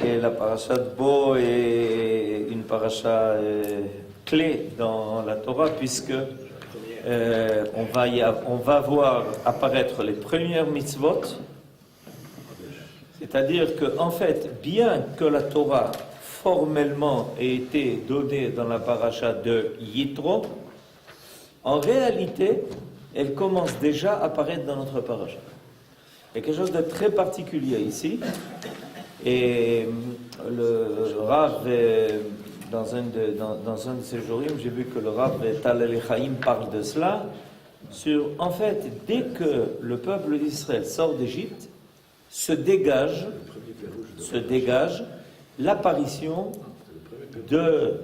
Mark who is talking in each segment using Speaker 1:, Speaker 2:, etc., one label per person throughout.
Speaker 1: Et la paracha de Bo est une paracha clé dans la Torah, puisque on va voir apparaître les premières mitzvot. C'est-à-dire que, en fait, bien que la Torah formellement ait été donnée dans la paracha de Yitro, en réalité, elle commence déjà à apparaître dans notre paracha. Il y a quelque chose de très particulier ici. Et le Rav, dans un de ses jours, j'ai vu que le Rav Tal El-Chaim parle de cela. En fait, dès que le peuple d'Israël sort d'Égypte, se dégage l'apparition de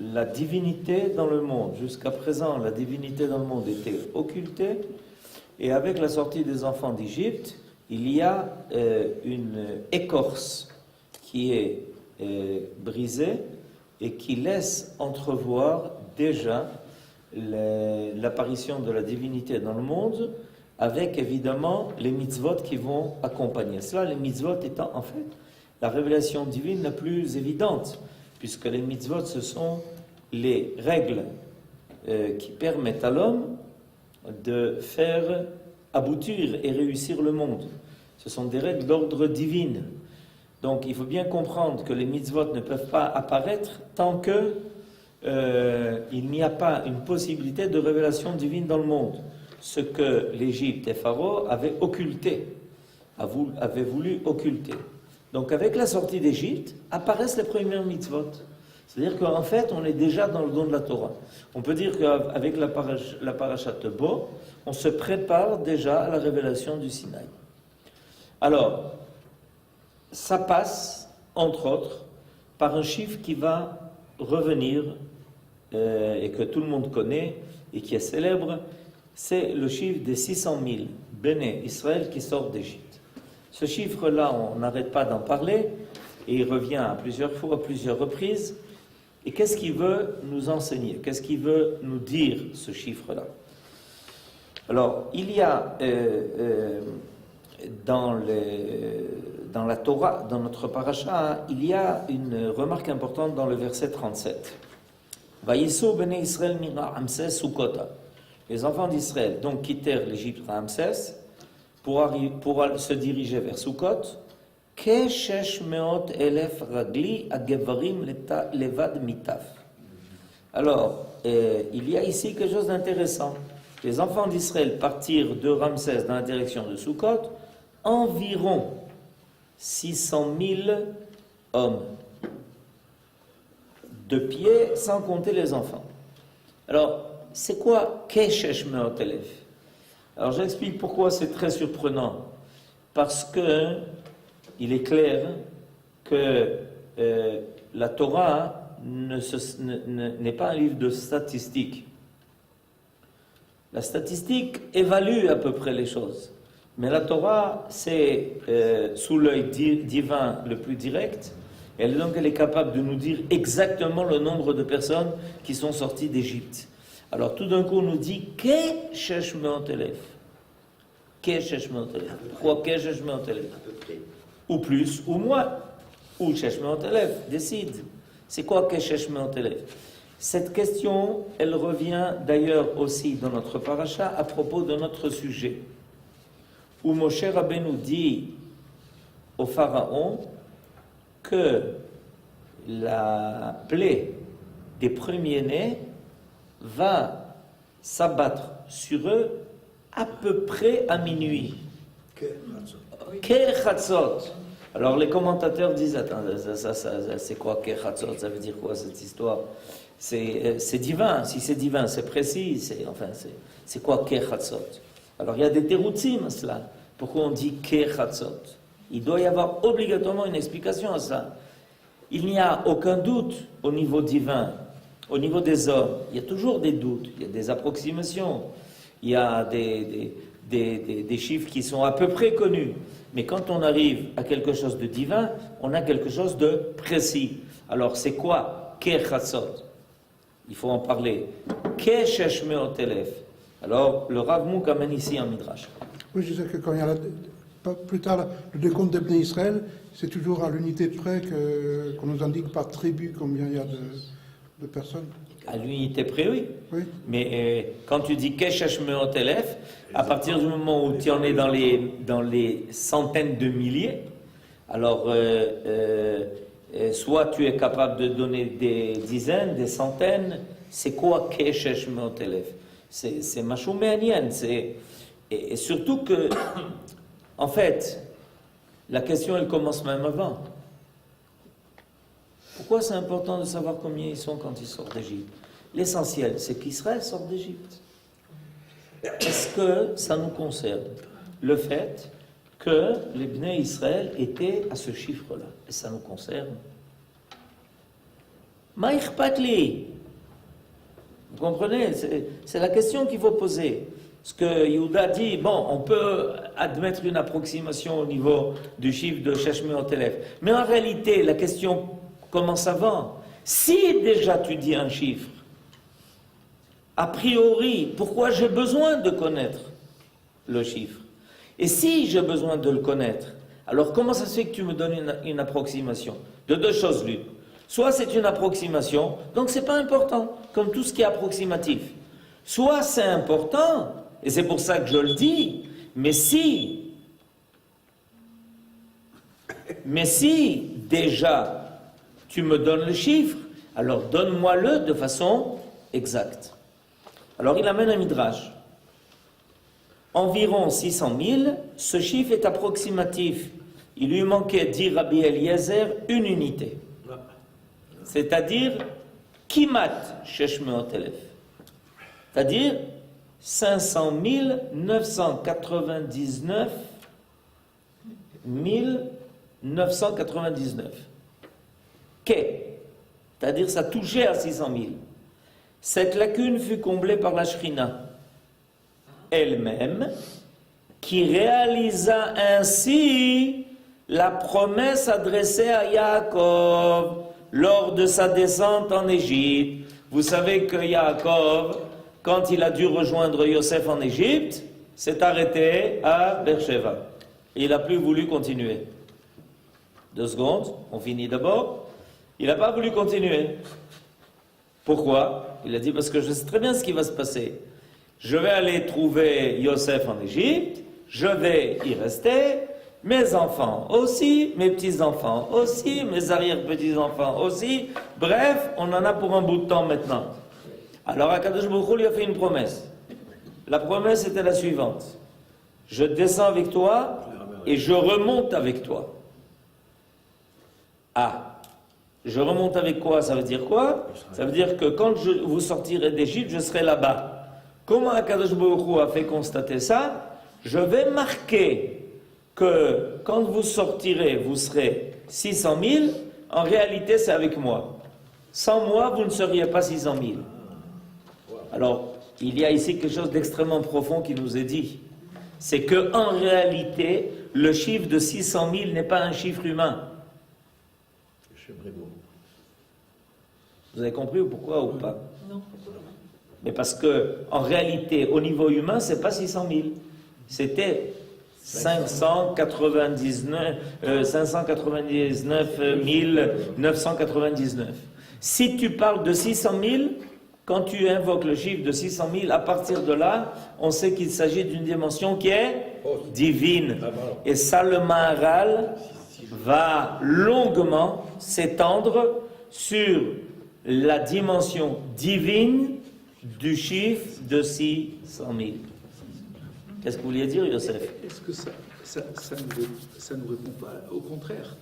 Speaker 1: la divinité dans le monde. Jusqu'à présent, la divinité dans le monde était occultée, et avec la sortie des enfants d'Égypte, il y a une écorce qui est brisée et qui laisse entrevoir déjà l'apparition de la divinité dans le monde, avec évidemment les mitzvot qui vont accompagner cela, les mitzvot étant en fait la révélation divine la plus évidente, puisque les mitzvot, ce sont les règles qui permettent à l'homme de faire aboutir et réussir le monde. Ce sont des règles d'ordre divin. Donc il faut bien comprendre que les mitzvot ne peuvent pas apparaître tant que il n'y a pas une possibilité de révélation divine dans le monde. Ce que l'Égypte et Pharaon avaient occulté, avaient voulu occulter. Donc avec la sortie d'Égypte, apparaissent les premières mitzvot. C'est-à-dire qu'en fait, on est déjà dans le don de la Torah. On peut dire qu'avec la parashat de Bo, on se prépare déjà à la révélation du Sinaï. Alors, ça passe, entre autres, par un chiffre qui va revenir, et que tout le monde connaît, et qui est célèbre, c'est le chiffre des 600 000 béné Israël qui sortent d'Égypte. Ce chiffre-là, on n'arrête pas d'en parler, et il revient à plusieurs fois, à plusieurs reprises. Et qu'est-ce qu'il veut nous enseigner? Qu'est-ce qu'il veut nous dire, ce chiffre-là? Alors, il y a dans la Torah, dans notre paracha, il y a une remarque importante dans le verset 37. Vaïsso bene Israël mira Ramsès Sukkota. Les enfants d'Israël donc quittèrent l'Égypte à Ramsès pour se diriger vers Sukkot. Alors, il y a ici quelque chose d'intéressant. Les enfants d'Israël partirent de Ramsès dans la direction de Sukkot, environ 600 000 hommes, de pied, sans compter les enfants. Alors, c'est quoi Keshesh Meot Elef? Alors, j'explique pourquoi c'est très surprenant. Parce que il est clair que la Torah n'est pas un livre de statistiques. La statistique évalue à peu près les choses. Mais la Torah, c'est sous l'œil divin le plus direct. Et donc, elle est capable de nous dire exactement le nombre de personnes qui sont sorties d'Égypte. Alors, tout d'un coup, on nous dit « Keshesh Meot Elef ». Keshesh Meot Elef. Pourquoi Keshesh Meot Elef? Ou plus, ou moins. Ou Shesh Meot Elef, décide. C'est quoi Keshesh Meot Elef? Cette question, elle revient d'ailleurs aussi dans notre paracha à propos de notre sujet. Où Moshe Rabbeinu dit au Pharaon que la plaie des premiers-nés va s'abattre sur eux à peu près à minuit. Kechatzot. Alors les commentateurs disent, attends, c'est quoi Kechatzot? Ça veut dire quoi cette histoire? C'est divin, si c'est divin, c'est précis, c'est quoi Kechatzot? Alors il y a des terutzim à cela. Pourquoi on dit Kechatzot? Il doit y avoir obligatoirement une explication à ça. Il n'y a aucun doute au niveau divin, au niveau des hommes. Il y a toujours des doutes, il y a des approximations, il y a des chiffres qui sont à peu près connus. Mais quand on arrive à quelque chose de divin, on a quelque chose de précis. Alors c'est quoi Kechatzot? Il faut en parler. Keshesh Meot Elef. Alors le Rav Mouk amène ici un midrash.
Speaker 2: Oui, je sais que quand il y a plus tard, le décompte des Bnei Israël, c'est toujours à l'unité près qu'on nous indique par tribu combien il y a de personnes.
Speaker 1: À l'unité près, oui.
Speaker 2: Oui.
Speaker 1: Mais quand tu dis Keshesh Meot Elef, à partir du moment où tu en es dans les centaines de milliers, alors soit tu es capable de donner des dizaines, des centaines. C'est quoi Keshesh Meot Elef? C'est Mashou Me'anien. Et surtout que, en fait, la question elle commence même avant. Pourquoi c'est important de savoir combien ils sont quand ils sortent d'Égypte? L'essentiel, c'est qu'Israël sort d'Égypte. Est-ce que ça nous concerne? Le fait que les Bnei Israël étaient à ce chiffre-là. Et ça nous concerne. Maïch Patli. Vous comprenez? C'est la question qu'il faut poser. Ce que Yehuda dit, bon, on peut admettre une approximation au niveau du chiffre de Sheshmeot Elef. Mais en réalité, la question commence avant. Si déjà tu dis un chiffre, a priori, pourquoi j'ai besoin de connaître le chiffre? Et si j'ai besoin de le connaître, alors comment ça se fait que tu me donnes une approximation? De deux choses l'une. Soit c'est une approximation, donc c'est pas important, comme tout ce qui est approximatif. Soit c'est important, et c'est pour ça que je le dis, mais si déjà tu me donnes le chiffre, alors donne-moi-le de façon exacte. Alors il amène un midrash. Environ 600 000, ce chiffre est approximatif. Il lui manquait, dit Rabbi Eliezer, une unité. C'est-à-dire, Kimat Sheshmeot Elef. C'est-à-dire, 500 999 999. C'est-à-dire, ça touchait à 600 000. Cette lacune fut comblée par la Shrina elle-même, qui réalisa ainsi la promesse adressée à Yaakov lors de sa descente en Égypte. Vous savez que Yaakov, quand il a dû rejoindre Yosef en Égypte, s'est arrêté à Beersheba. Il n'a plus voulu continuer. 2 secondes, on finit d'abord. Il n'a pas voulu continuer. Pourquoi? Il a dit, parce que je sais très bien ce qui va se passer. Je vais aller trouver Yosef en Égypte, je vais y rester, mes enfants aussi, mes petits-enfants aussi, mes arrière-petits-enfants aussi. Bref, on en a pour un bout de temps maintenant. Alors Akadosh Baruch Hu lui a fait une promesse. La promesse était la suivante. Je descends avec toi et je remonte avec toi. Ah, je remonte avec quoi? Ça veut dire quoi? Ça veut dire que quand vous sortirez d'Égypte, je serai là-bas. Comment Akadosh Baruch Hu a fait constater ça? Je vais marquer que quand vous sortirez, vous serez 600 000. En réalité, c'est avec moi. Sans moi, vous ne seriez pas 600 000. Alors, il y a ici quelque chose d'extrêmement profond qui nous est dit. C'est que en réalité, le chiffre de 600 000 n'est pas un chiffre humain. Vous avez compris ou pourquoi ou pas? Non. Mais parce que, en réalité, au niveau humain, c'est pas 600 000. C'était 599 999. Si tu parles de 600 000, quand tu invoques le chiffre de 600 000, à partir de là, on sait qu'il s'agit d'une dimension qui est divine. Et ça, le Maharal va longuement s'étendre sur la dimension divine du chiffre de 600 000. Qu'est-ce que vous vouliez dire, Yosef?
Speaker 3: Est-ce que ça nous répond pas? Au contraire,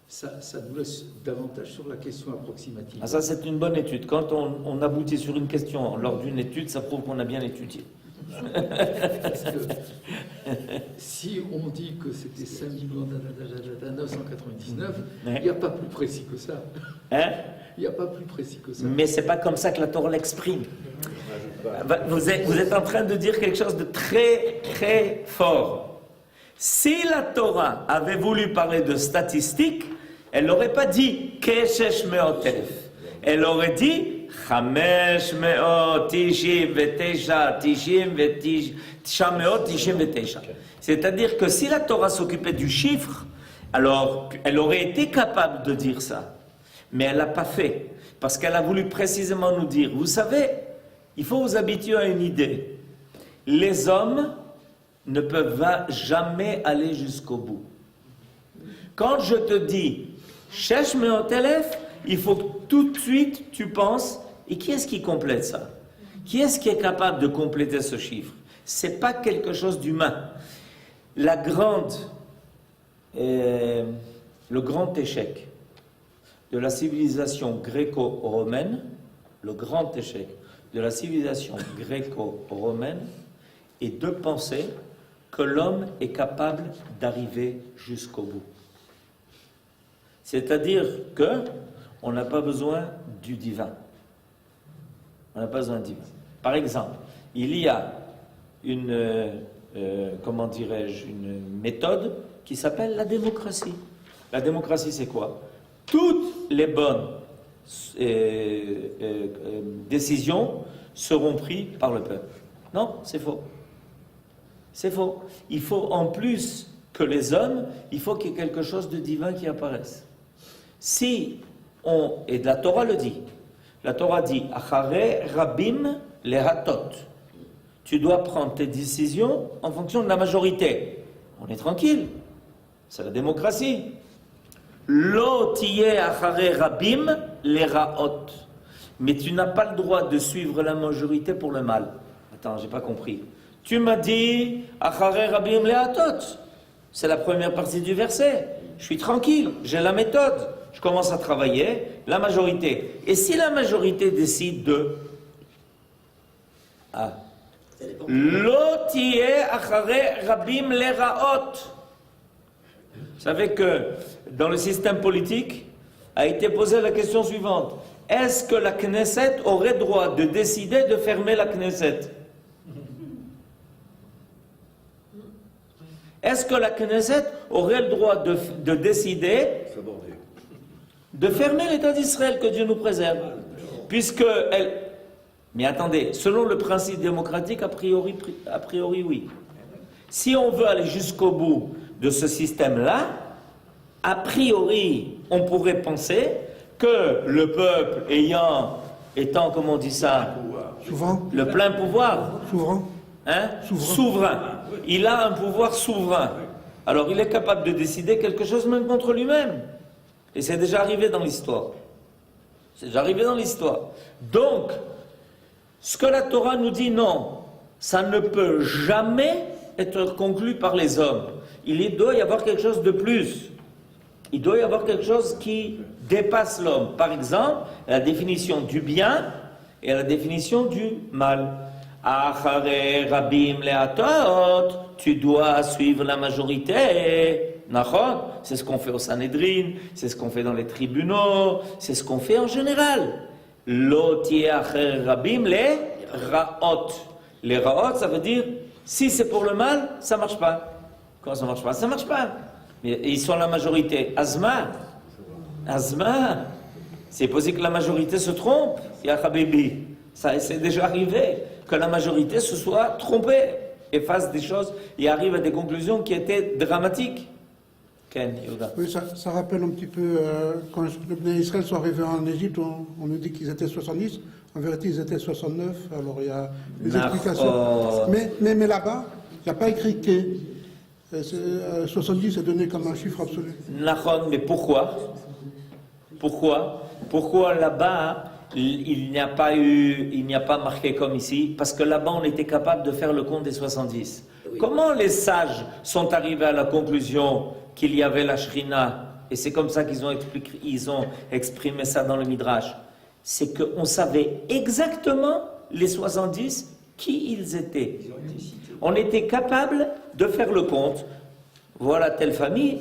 Speaker 3: ça nous laisse davantage sur la question approximative.
Speaker 1: Ah, ça, c'est une bonne étude. Quand on aboutit sur une question lors d'une étude, ça prouve qu'on a bien étudié.
Speaker 3: Parce que si on dit que c'était 5 999, il n'y a pas plus précis que ça.
Speaker 1: Hein?
Speaker 3: Il n'y a pas plus précis que ça.
Speaker 1: Mais c'est pas comme ça que la Torah l'exprime. Vous êtes en train de dire quelque chose de très, très fort. Si la Torah avait voulu parler de statistiques, elle n'aurait pas dit Keshesh Meot Elef. Elle aurait dit C'est-à-dire que si la Torah s'occupait du chiffre, alors elle aurait été capable de dire ça. Mais elle l'a pas fait. Parce qu'elle a voulu précisément nous dire, vous savez, il faut vous habituer à une idée. Les hommes ne peuvent jamais aller jusqu'au bout. Quand je te dis Shesh meot elef, il faut que tout de suite tu penses, et qui est-ce qui complète ça? Qui est-ce qui est capable de compléter ce chiffre? C'est pas quelque chose d'humain. Le grand échec de la civilisation gréco-romaine, le grand échec de la civilisation gréco-romaine est de penser que l'homme est capable d'arriver jusqu'au bout. C'est-à-dire que on n'a pas besoin du divin. On n'a pas besoin du divin. Par exemple, il y a une méthode qui s'appelle la démocratie. La démocratie, c'est quoi? Toutes les bonnes décisions seront prises par le peuple. Non, c'est faux. C'est faux. Il faut, en plus que les hommes, il faut qu'il y ait quelque chose de divin qui apparaisse. Et la Torah le dit. La Torah dit, Achare Rabim lehatot. Tu dois prendre tes décisions en fonction de la majorité. On est tranquille. C'est la démocratie. Lo tiye achare Rabim leraot. Mais tu n'as pas le droit de suivre la majorité pour le mal. Attends, j'ai pas compris. Tu m'as dit, Achare Rabim lehatot. C'est la première partie du verset. Je suis tranquille, j'ai la méthode. Je commence à travailler, la majorité. Et si la majorité décide de... Lo tiye achare Rabim leraot. Vous savez que dans le système politique a été posée la question suivante. Est-ce que la Knesset aurait droit de décider de fermer la Knesset? Est-ce que la Knesset aurait le droit de décider de fermer l'État d'Israël, que Dieu nous préserve? Puisque elle... Mais attendez, selon le principe démocratique, a priori oui. Si on veut aller jusqu'au bout de ce système-là, a priori, on pourrait penser que le peuple étant, comment on dit ça?
Speaker 2: Souverain.
Speaker 1: Le plein pouvoir.
Speaker 2: Souverain.
Speaker 1: Hein? Souverain. Il a un pouvoir souverain. Alors il est capable de décider quelque chose même contre lui-même. Et c'est déjà arrivé dans l'histoire. C'est déjà arrivé dans l'histoire. Donc, ce que la Torah nous dit, non, ça ne peut jamais être conclu par les hommes. Il doit y avoir quelque chose de plus. Il doit y avoir quelque chose qui dépasse l'homme. Par exemple, la définition du bien et la définition du mal. Achare Rabim lehatot, tu dois suivre la majorité. C'est ce qu'on fait au Sanhedrin, c'est ce qu'on fait dans les tribunaux, c'est ce qu'on fait en général. Lo tiye achare Rabim leraot. Les raot, ça veut dire, si c'est pour le mal, ça marche pas. Comment ça marche pas? Ça marche pas. Mais ils sont la majorité. Azma, c'est possible que la majorité se trompe. Ya Habibi, ça c'est déjà arrivé que la majorité se soit trompée et fasse des choses et arrive à des conclusions qui étaient dramatiques. Ken, Yehuda.
Speaker 2: Oui, ça rappelle un petit peu quand les Bnei Israël sont arrivés en Égypte, on nous dit qu'ils étaient 70. En vérité, ils étaient 69. Alors il y a des explications. Mais là-bas, il n'y a pas écrit que 70 est donné comme un chiffre absolu.
Speaker 1: Nahon, mais pourquoi? Pourquoi là-bas il n'y a pas marqué comme ici? Parce que là-bas on était capable de faire le compte des 70. Oui. Comment les sages sont arrivés à la conclusion qu'il y avait la Shrina? Et c'est comme ça qu'ils ont exprimé ça dans le Midrash. C'est qu'on savait exactement les 70 qui ils étaient. On était capable de faire le compte. Voilà telle famille.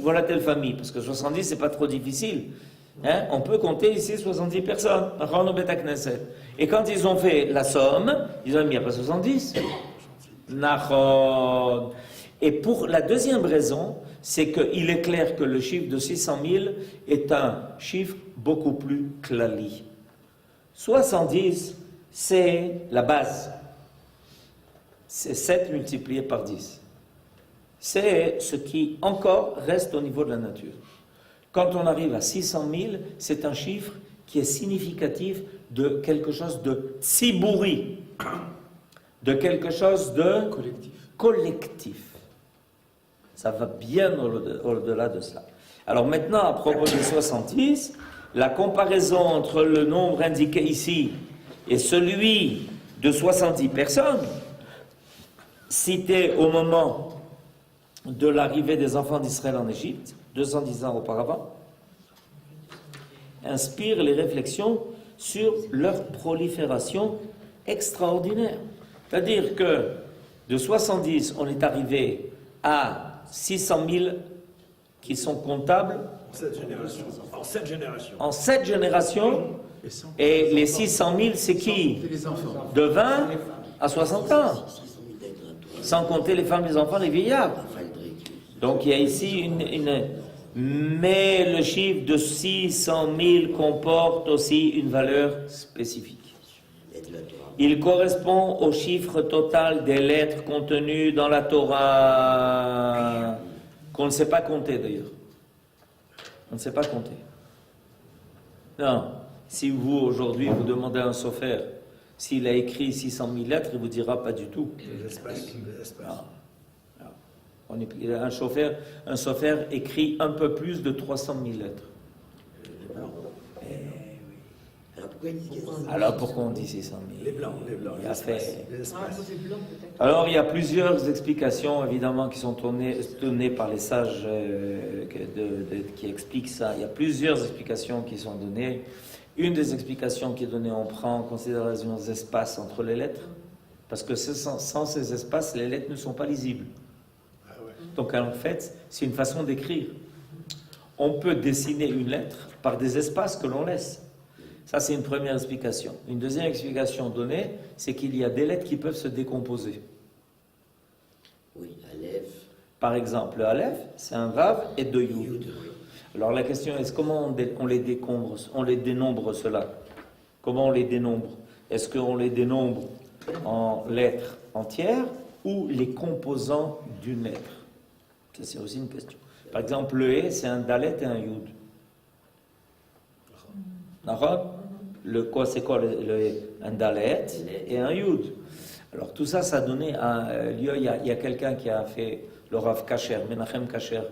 Speaker 1: Parce que 70, c'est pas trop difficile. Hein? On peut compter ici 70 personnes. Et quand ils ont fait la somme, ils ont dit, il n'y a pas 70. Et pour la deuxième raison, c'est qu'il est clair que le chiffre de 600 000 est un chiffre beaucoup plus klali. 70, c'est la base. C'est 7 multiplié par 10. C'est ce qui encore reste au niveau de la nature. Quand on arrive à 600 000, c'est un chiffre qui est significatif de quelque chose de tzibouri, de quelque chose de collectif. Ça va bien au-delà de cela. Alors maintenant, à propos des 70, la comparaison entre le nombre indiqué ici et celui de 70 personnes, cité au moment de l'arrivée des enfants d'Israël en Égypte, 210 ans auparavant, inspire les réflexions sur leur prolifération extraordinaire. C'est-à-dire que de 70, on est arrivé à 600 000 qui sont comptables en 7 générations. Et les 600 000, c'est qui? De 20 à 60 ans. Sans compter les femmes, les enfants, les vieillards. Donc il y a ici Mais le chiffre de 600 000 comporte aussi une valeur spécifique. Il correspond au chiffre total des lettres contenues dans la Torah, qu'on ne sait pas compter d'ailleurs. On ne sait pas compter. Non. Si vous, aujourd'hui, vous demandez à un sophère s'il a écrit 600 000 lettres, il ne vous dira pas du tout. Un sophère écrit un peu plus de 300 000 lettres. Alors pourquoi on dit 600 000?
Speaker 4: Les blancs,
Speaker 1: il a fait... Alors il y a plusieurs explications évidemment qui sont données par les sages qui expliquent ça. Il y a plusieurs explications qui sont données. Une des explications qui est donnée, on prend en considération les espaces entre les lettres, parce que sans ces espaces, les lettres ne sont pas lisibles. Donc en fait, c'est une façon d'écrire. On peut dessiner une lettre par des espaces que l'on laisse. Ça, c'est une première explication. Une deuxième explication donnée, c'est qu'il y a des lettres qui peuvent se décomposer.
Speaker 5: Oui, Aleph.
Speaker 1: Par exemple, le Aleph, c'est un Vav et deux Yud. Alors la question est, comment on les dénombre cela? Comment on les dénombre? Est-ce qu'on les dénombre en lettres entières ou les composants d'une lettre? Ça, c'est aussi une question. Par exemple, le E, c'est un Dalet et un Yud. C'est quoi le E? Un Dalet et un Yud. Alors tout ça, ça a donné lieu. Il y a quelqu'un qui a fait le Rav Kasher, Menachem Kasher,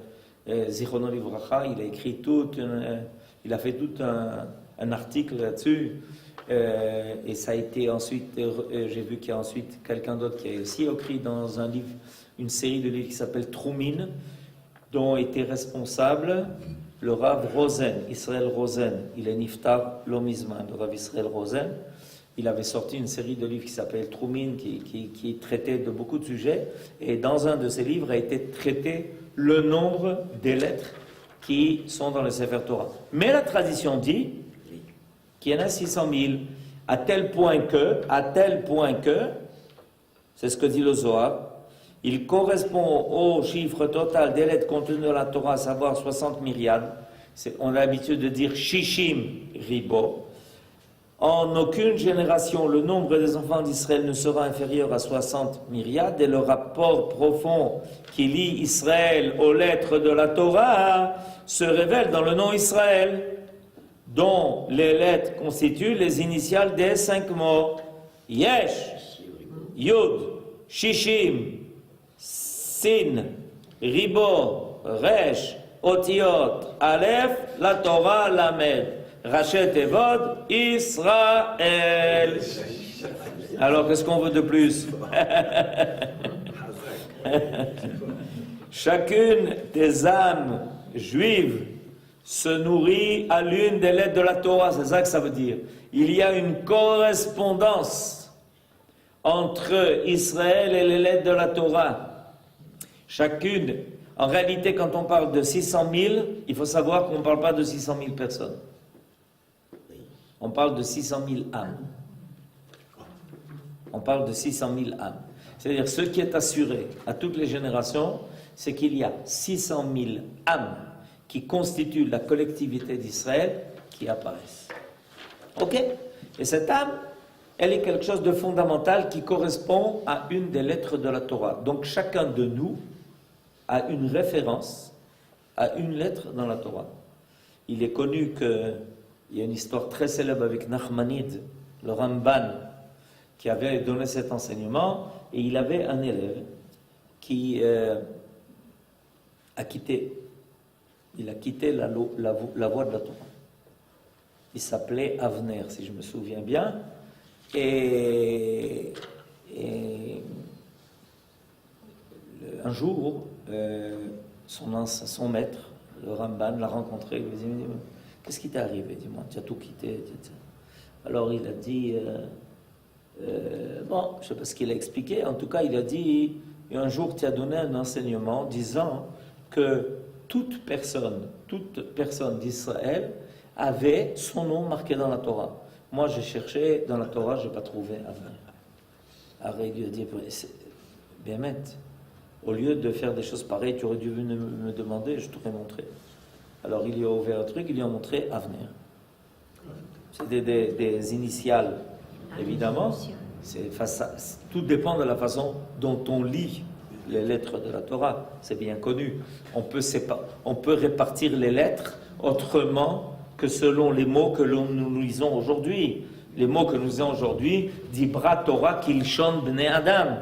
Speaker 1: Zichrono Livracha. Il a fait tout un article là-dessus. Et ça a été ensuite, j'ai vu qu'il y a ensuite quelqu'un d'autre qui a aussi écrit dans un livre, une série de livres qui s'appelle Troumin, dont était responsable le Rav Rosen, Israël Rosen. Il est Niftar Lomizman, le Rav Israël Rosen. Il avait sorti une série de livres qui s'appelle Troumin, qui traitait de beaucoup de sujets. Et dans un de ces livres a été traité le nombre des lettres qui sont dans le Sefer Torah. Mais la tradition dit qu'il y en a 600 000, à tel point que, c'est ce que dit le Zohar, il correspond au chiffre total des lettres contenues dans la Torah, à savoir 60 myriades. On a l'habitude de dire Shishim Ribo. En aucune génération, le nombre des enfants d'Israël ne sera inférieur à 60 myriades, et le rapport profond qui lie Israël aux lettres de la Torah se révèle dans le nom Israël, dont les lettres constituent les initiales des 5 mots. Yesh, Yud, Shishim, Sin, Ribo, Resh, Otiot, Aleph, la Torah, Lamed, Rachet Evod, Israël. Alors, qu'est-ce qu'on veut de plus? Chacune des âmes juives se nourrit à l'une des lettres de la Torah, c'est ça que ça veut dire. Il y a une correspondance entre Israël et les lettres de la Torah. Chacune, en réalité, quand on parle de 600 000, il faut savoir qu'on ne parle pas de 600 000 personnes. On parle de 600 000 âmes. On parle de 600 000 âmes. C'est-à-dire, ce qui est assuré à toutes les générations, c'est qu'il y a 600 000 âmes qui constituent la collectivité d'Israël qui apparaissent. Ok? Et cette âme, elle est quelque chose de fondamental qui correspond à une des lettres de la Torah. Donc chacun de nous a une référence à une lettre dans la Torah. Il est connu qu'il y a une histoire très célèbre avec Nachmanide, le Ramban, qui avait donné cet enseignement, et il avait un élève qui a quitté la voie de la Torah. Il s'appelait Avner, si je me souviens bien, et un jour, son maître, le Ramban, l'a rencontré, il lui a dit, qu'est-ce qui t'est arrivé, dis-moi, tu as tout quitté, alors il a dit, bon, je ne sais pas ce qu'il a expliqué, en tout cas il a dit, un jour tu as donné un enseignement disant que toute personne d'Israël avait son nom marqué dans la Torah. Moi j'ai cherché dans la Torah, je n'ai pas trouvé Avner. Alors il lui a dit, bien mettre, au lieu de faire des choses pareilles, tu aurais dû venir me demander, je t'aurais montré. Alors il lui a ouvert un truc, il lui a montré Avner. C'est des initiales, évidemment. Tout dépend de la façon dont on lit les lettres de la Torah. C'est bien connu. On peut répartir les lettres autrement que selon les mots que nous lisons aujourd'hui. Les mots que nous lisons aujourd'hui, Dibra Torah Kilshon Bnei Adam.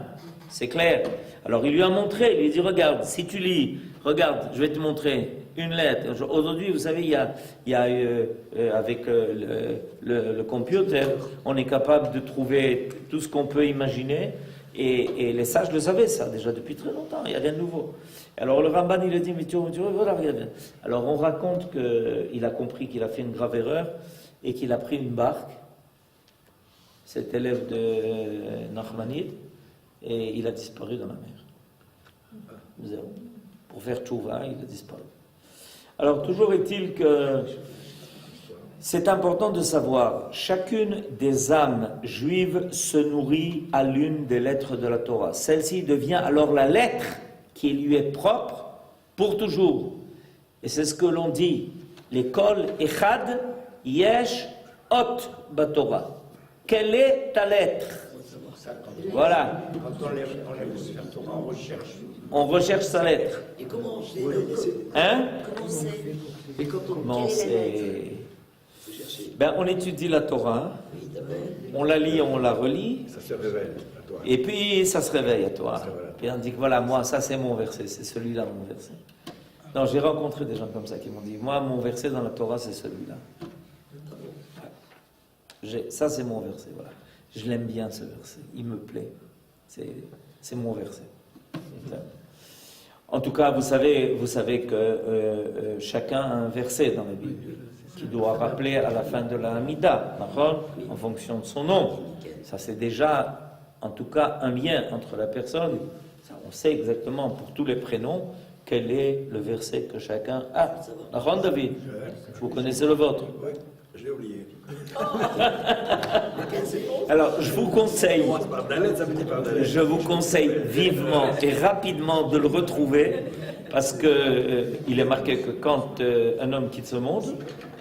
Speaker 1: C'est clair. Alors il lui a montré, il lui a dit, regarde, si tu lis, regarde, je vais te montrer une lettre. Aujourd'hui, vous savez, il y a avec le computer, on est capable de trouver tout ce qu'on peut imaginer, et les sages le savaient ça déjà depuis très longtemps, il n'y a rien de nouveau. Alors le Ramban, il a dit, mais tu vois, voilà, regarde. Alors on raconte qu'il a compris qu'il a fait une grave erreur, et qu'il a pris une barque, cet élève de Nachmanide, et il a disparu dans la mer. Pour faire tchouva, il a disparu. Alors, toujours est-il que c'est important de savoir, chacune des âmes juives se nourrit à l'une des lettres de la Torah. Celle-ci devient alors la lettre qui lui est propre pour toujours. Et c'est ce que l'on dit, l'école Echad Yesh Ot Batorah. Quelle est ta lettre? Voilà.
Speaker 5: Quand on lève la Torah, on recherche.
Speaker 1: On recherche sa lettre.
Speaker 5: Et comment on sait
Speaker 1: Hein?
Speaker 5: Comment on sait Et quand on
Speaker 1: Comment c'est...
Speaker 5: faut chercher.
Speaker 1: Ben, on étudie la Torah, on la lit, on la relit,
Speaker 4: Ça se révèle à toi.
Speaker 1: et puis ça se réveille à toi.
Speaker 4: Ça se révèle.
Speaker 1: Puis on dit que voilà, moi, ça c'est mon verset, c'est celui-là mon verset. Non, j'ai rencontré des gens comme ça qui m'ont dit, moi, mon verset dans la Torah, c'est celui-là. Ça c'est mon verset, voilà. Je l'aime bien ce verset, il me plaît. C'est mon verset. En tout cas, vous savez que chacun a un verset dans la Bible qui doit rappeler à la fin de la Hamida, en fonction de son nom. Ça, c'est déjà, en tout cas, un lien entre la personne. Ça, on sait exactement pour tous les prénoms quel est le verset que chacun a. David, vous connaissez le vôtre?
Speaker 4: Oui, je l'ai oublié.
Speaker 1: Alors, je vous conseille vivement et rapidement de le retrouver, parce que il est marqué que quand un homme quitte ce monde,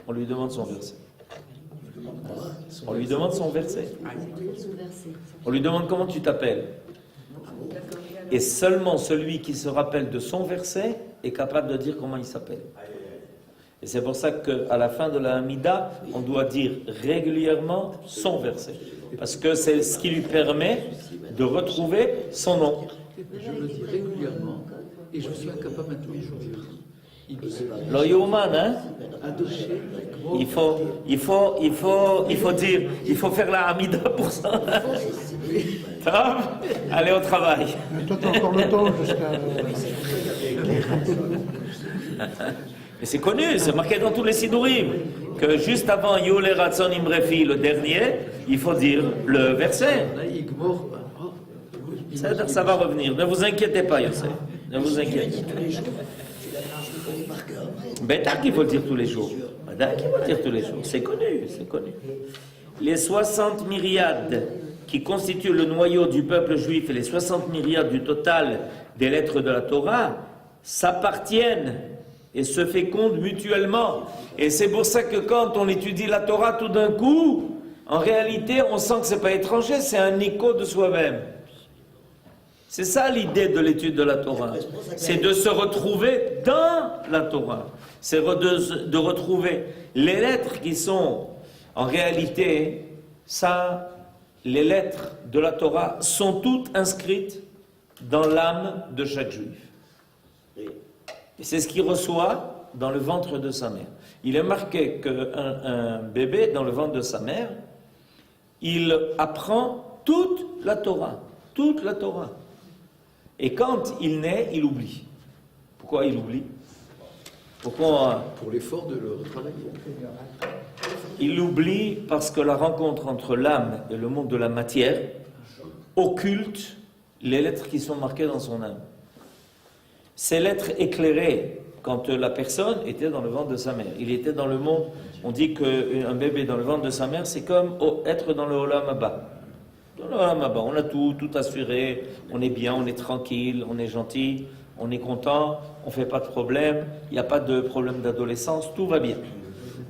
Speaker 1: on lui demande son verset. On lui demande son verset. On lui demande comment tu t'appelles. Et seulement celui qui se rappelle de son verset est capable de dire comment il s'appelle. Et c'est pour ça qu'à la fin de la Hamida, on doit dire régulièrement son verset. Parce que c'est ce qui lui permet de retrouver son nom.
Speaker 3: Je le dis régulièrement et je suis incapable de toujours dire.
Speaker 1: L'oyouman, hein? Il faut faire la Hamida pour ça. Allez au travail.
Speaker 2: Mais toi, tu as encore le temps jusqu'à...
Speaker 1: Mais c'est connu, c'est marqué dans tous les Sidurim, que juste avant Yole Ratzon Imrefi, le dernier, il faut dire le verset. Ça va revenir. Ne vous inquiétez pas, Yosef. Ne vous inquiétez pas. Bêta qu'il faut le dire tous les jours. Bêta qu'il faut le dire tous les jours. C'est connu, c'est connu. Les 60 myriades qui constituent le noyau du peuple juif et les 60 myriades du total des lettres de la Torah s'appartiennent et se fécondent mutuellement. Et c'est pour ça que quand on étudie la Torah, tout d'un coup, en réalité, on sent que ce n'est pas étranger, c'est un écho de soi-même. C'est ça l'idée de l'étude de la Torah. C'est de se retrouver dans la Torah. C'est de retrouver les lettres qui sont, en réalité, ça, les lettres de la Torah sont toutes inscrites dans l'âme de chaque juif. Et c'est ce qu'il reçoit dans le ventre de sa mère. Il est marqué qu'un bébé dans le ventre de sa mère, il apprend toute la Torah. Toute la Torah. Et quand il naît, il oublie. Pourquoi il oublie? Pourquoi?
Speaker 3: Pour l'effort de le retravailler.
Speaker 1: Il oublie parce que la rencontre entre l'âme et le monde de la matière occulte les lettres qui sont marquées dans son âme. Ces lettres éclairaient quand la personne était dans le ventre de sa mère. Il était dans le monde, on dit qu'un bébé dans le ventre de sa mère, c'est comme être dans le Olam Haba. Dans le Olam Haba, on a tout assuré, on est bien, on est tranquille, on est gentil, on est content, on ne fait pas de problème, il n'y a pas de problème d'adolescence, tout va bien.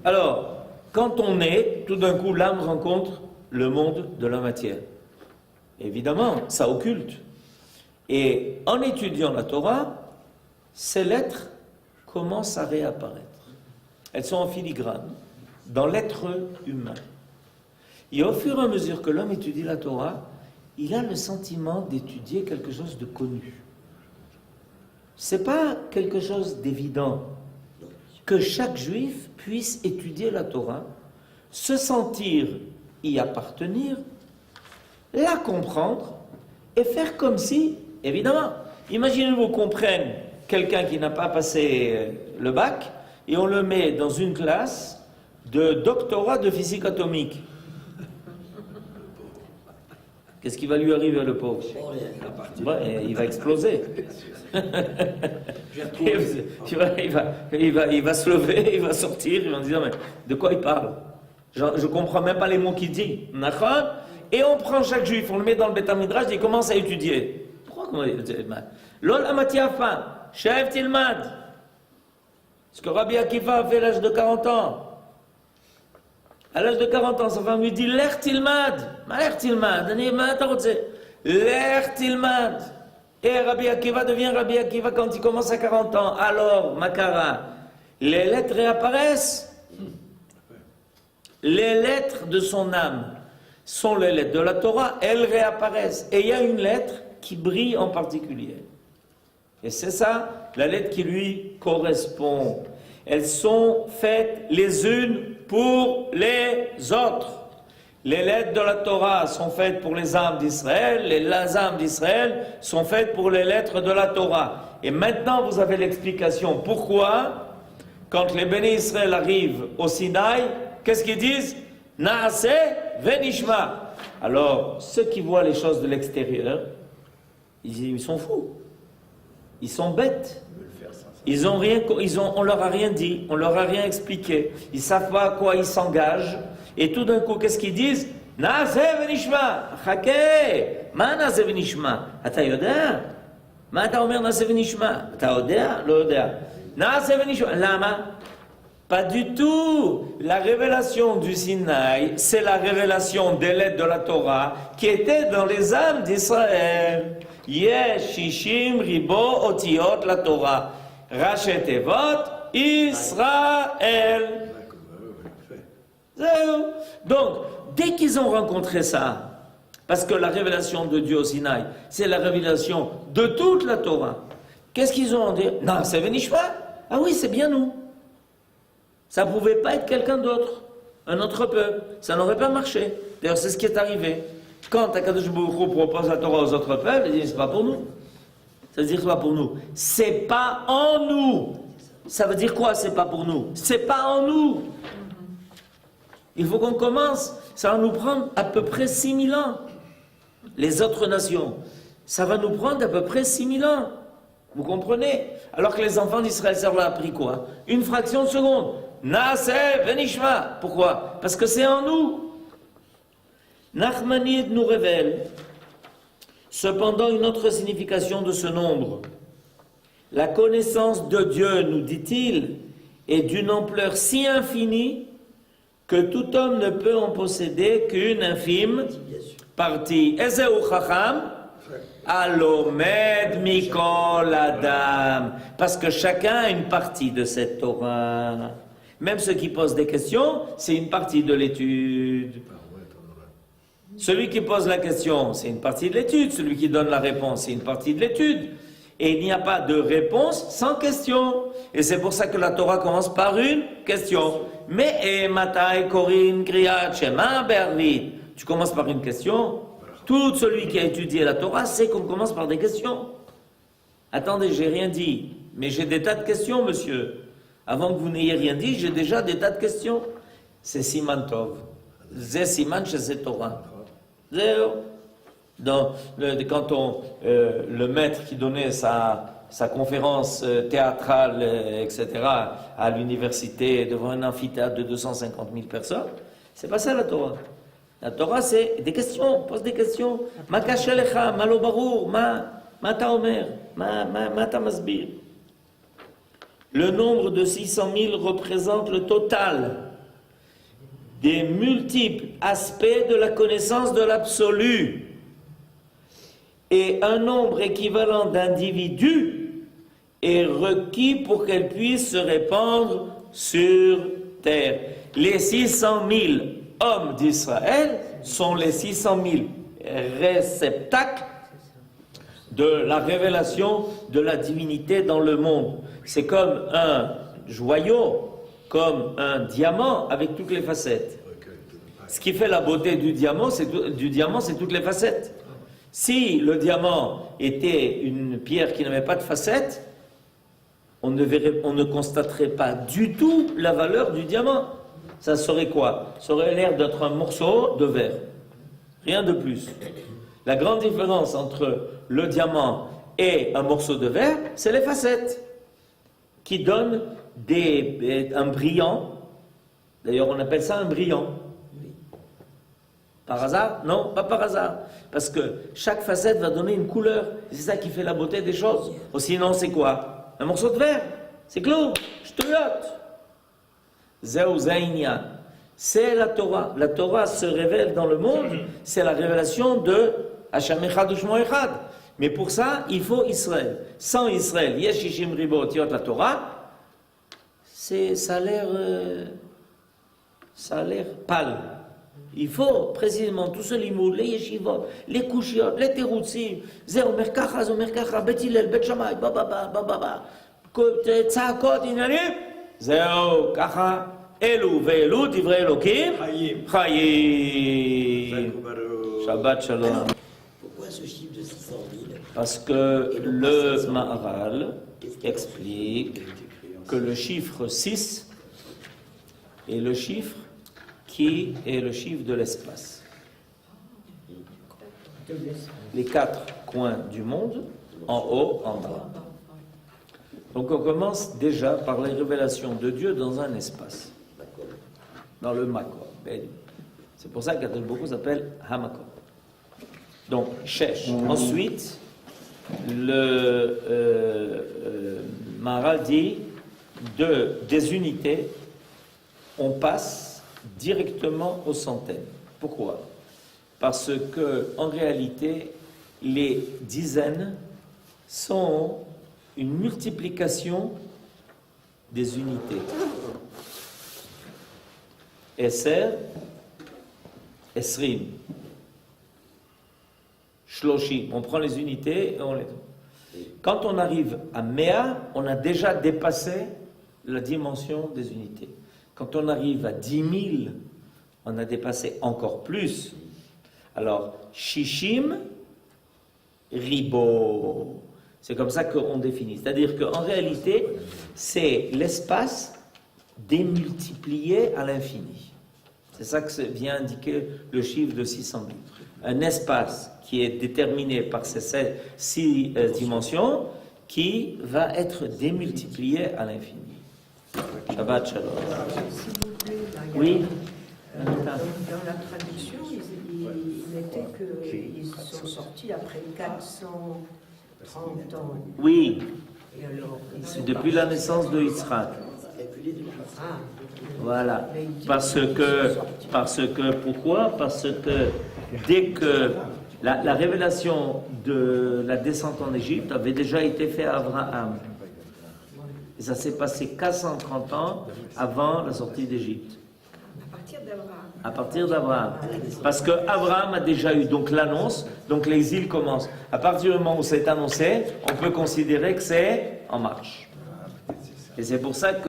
Speaker 1: Alors, quand on est, tout d'un coup, l'âme rencontre le monde de la matière. Évidemment, ça occulte. Et en étudiant la Torah, ces lettres commencent à réapparaître. Elles sont en filigrane dans l'être humain. Et au fur et à mesure que l'homme étudie la Torah, il a le sentiment d'étudier quelque chose de connu. C'est pas quelque chose d'évident que chaque juif puisse étudier la Torah, se sentir y appartenir, la comprendre et faire comme si, évidemment, imaginez-vous qu'on prenne quelqu'un qui n'a pas passé le bac et on le met dans une classe de doctorat de physique atomique. Qu'est-ce qui va lui arriver, le pauvre? Ouais, il va exploser. Il va se lever, il va sortir, il va dire, mais de quoi il parle? Je ne comprends même pas les mots qu'il dit. Et on prend chaque juif, on le met dans le Beth Midrash et il commence à étudier. Pourquoi? Lol amatiafa, chef tilmad. Ce que Rabbi Akiva a fait à l'âge de 40 ans. À l'âge de 40 ans, sa femme lui dit, l'air tilmad. L'air tilmad. L'air tilmad. Et Rabbi Akiva devient Rabbi Akiva quand il commence à 40 ans. Alors, Makara, les lettres réapparaissent. Les lettres de son âme sont les lettres de la Torah, elles réapparaissent. Et il y a une lettre qui brille en particulier. Et c'est ça, la lettre qui lui correspond. Elles sont faites les unes pour les autres. Les lettres de la Torah sont faites pour les âmes d'Israël, les âmes d'Israël sont faites pour les lettres de la Torah. Et maintenant, vous avez l'explication. Pourquoi, quand les bénis Israël arrivent au Sinaï, qu'est-ce qu'ils disent? Naase venishma. Alors, ceux qui voient les choses de l'extérieur, ils sont fous. Ils sont bêtes. On leur a rien dit, on leur a rien expliqué. Ils savent pas à quoi ils s'engagent. Et tout d'un coup, qu'est-ce qu'ils disent? Naase venishma. Chake. Ma naase venishma. Ata yoda? Ma ata omer naase venishma? Ata odea? Lo odea. Naase venishma. Lama? Pas du tout. La révélation du Sinaï, c'est la révélation des lettres de la Torah qui étaient dans les âmes d'Israël. Yesh shishim ribo otiot la Torah. Rachet Evot Israël. Donc, dès qu'ils ont rencontré ça, parce que la révélation de Dieu au Sinaï, c'est la révélation de toute la Torah, qu'est-ce qu'ils ont dit? Non, c'est Venishma. Ah oui, c'est bien nous. Ça ne pouvait pas être quelqu'un d'autre, un autre peuple. Ça n'aurait pas marché. D'ailleurs, c'est ce qui est arrivé. Quand Akadosh Baruch Hu propose la Torah aux autres peuples, il dit, c'est pas pour nous. Ça veut dire quoi pour nous? C'est pas en nous. Ça veut dire quoi, c'est pas pour nous? C'est pas en nous. Il faut qu'on commence. Ça va nous prendre à peu près 6000 ans. Les autres nations, ça va nous prendre à peu près 6000 ans. Vous comprenez? Alors que les enfants d'Israël, ça leur a pris quoi? Une fraction de seconde. Naase venishma. Pourquoi? Parce que c'est en nous. Nachmanide nous révèle cependant une autre signification de ce nombre. La connaissance de Dieu, nous dit-il, est d'une ampleur si infinie que tout homme ne peut en posséder qu'une infime
Speaker 5: Bien sûr.
Speaker 1: partie. Ezeu chacham, alomed mikol adam. Parce que chacun a une partie de cette Torah. Même ceux qui posent des questions, c'est une partie de l'étude. Celui qui pose la question, c'est une partie de l'étude. Celui qui donne la réponse, c'est une partie de l'étude. Et il n'y a pas de réponse sans question. Et c'est pour ça que la Torah commence par une question. Mais matai korin kriyat shema be'arvit. Tu commences par une question. Tout celui qui a étudié la Torah sait qu'on commence par des questions. Attendez, j'ai rien dit. Mais j'ai des tas de questions, monsieur. Avant que vous n'ayez rien dit, j'ai déjà des tas de questions. C'est Siman Tov. C'est Siman chez cette Torah. Zéro. Quand le maître qui donnait sa conférence théâtrale, etc., à l'université, devant un amphithéâtre de 250 000 personnes, c'est pas ça la Torah. La Torah, c'est des questions, pose des questions. Ma kashelecha, ma lo barur, ma ta omer, ma ta masbir. Le nombre de 600 000 représente le total des multiples aspects de la connaissance de l'absolu. Et un nombre équivalent d'individus est requis pour qu'elle puisse se répandre sur terre. Les 600 000 hommes d'Israël sont les 600 000 réceptacles de la révélation de la divinité dans le monde. C'est comme un joyau, comme un diamant avec toutes les facettes. Ce qui fait la beauté du diamant, c'est toutes les facettes. Si le diamant était une pierre qui n'avait pas de facettes, on ne constaterait pas du tout la valeur du diamant. Ça serait quoi? Ça aurait l'air d'être un morceau de verre. Rien de plus. La grande différence entre le diamant et un morceau de verre, c'est les facettes qui donnent un brillant. D'ailleurs, on appelle ça un brillant. Par hasard? Non, pas par hasard. Parce que chaque facette va donner une couleur. C'est ça qui fait la beauté des choses. Ou sinon, c'est quoi? Un morceau de verre. C'est clos. Shtoyot. Zeu Zainyan. C'est la Torah. La Torah se révèle dans le monde. C'est la révélation de Hashem Echad Ushmo Echad. Mais pour ça, il faut Israël. Sans Israël, Yeshishim Ribot Yot la Torah, ça a l'air pâle. Il faut précisément tout ce limoud, les yeshivot, les kushiot, les teroutsim, ze omer kacha, bet Hillel, bet Shammai, bababa, tzakot inanim, zeo kacha, elu ve'elu, divrei Elokim, chayim. Shabbat shalom.
Speaker 5: Pourquoi ce chiffre de 600 000?
Speaker 1: Parce que le Maharal explique que le chiffre 6 est le chiffre qui est le chiffre de l'espace. Les 4 coins du monde, en haut, en bas. Donc on commence déjà par la révélation de Dieu dans un espace. Dans le Makor. C'est pour ça qu'Akadosh Baruch Hu s'appelle Hamakor. Donc, Shesh. Ensuite, le Maharal dit des unités, on passe directement aux centaines. Pourquoi? Parce que en réalité, les dizaines sont une multiplication des unités. Eser, Esrim, Shloshim. On prend les unités et on les... Quand on arrive à Mea, on a déjà dépassé la dimension des unités. Quand on arrive à 10 000, on a dépassé encore plus. Alors, Shishim, Ribo. C'est comme ça qu'on définit. C'est-à-dire qu'en réalité, c'est l'espace démultiplié à l'infini. C'est ça que vient indiquer le chiffre de 600 000. Un espace qui est déterminé par ces 6 dimensions qui va être démultiplié à l'infini. Shabbat Shalom.
Speaker 6: S'il vous plaît, là,
Speaker 1: Oui.
Speaker 6: dans la traduction, il mettait qu'ils sont sortis après 430 ans.
Speaker 1: Oui,
Speaker 6: Et alors,
Speaker 1: c'est depuis la naissance de Yitzhak.
Speaker 5: calculé de la
Speaker 6: Ah,
Speaker 1: Voilà. Parce que, pourquoi? Parce que dès que la révélation de la descente en Égypte avait déjà été faite à Abraham. Et ça s'est passé 430 ans avant la sortie d'Égypte.
Speaker 6: à partir d'Abraham.
Speaker 1: À partir d'Abraham. Parce que Abraham a déjà eu donc l'annonce, donc l'exil commence. À partir du moment où c'est annoncé, on peut considérer que c'est en marche. Et c'est pour ça que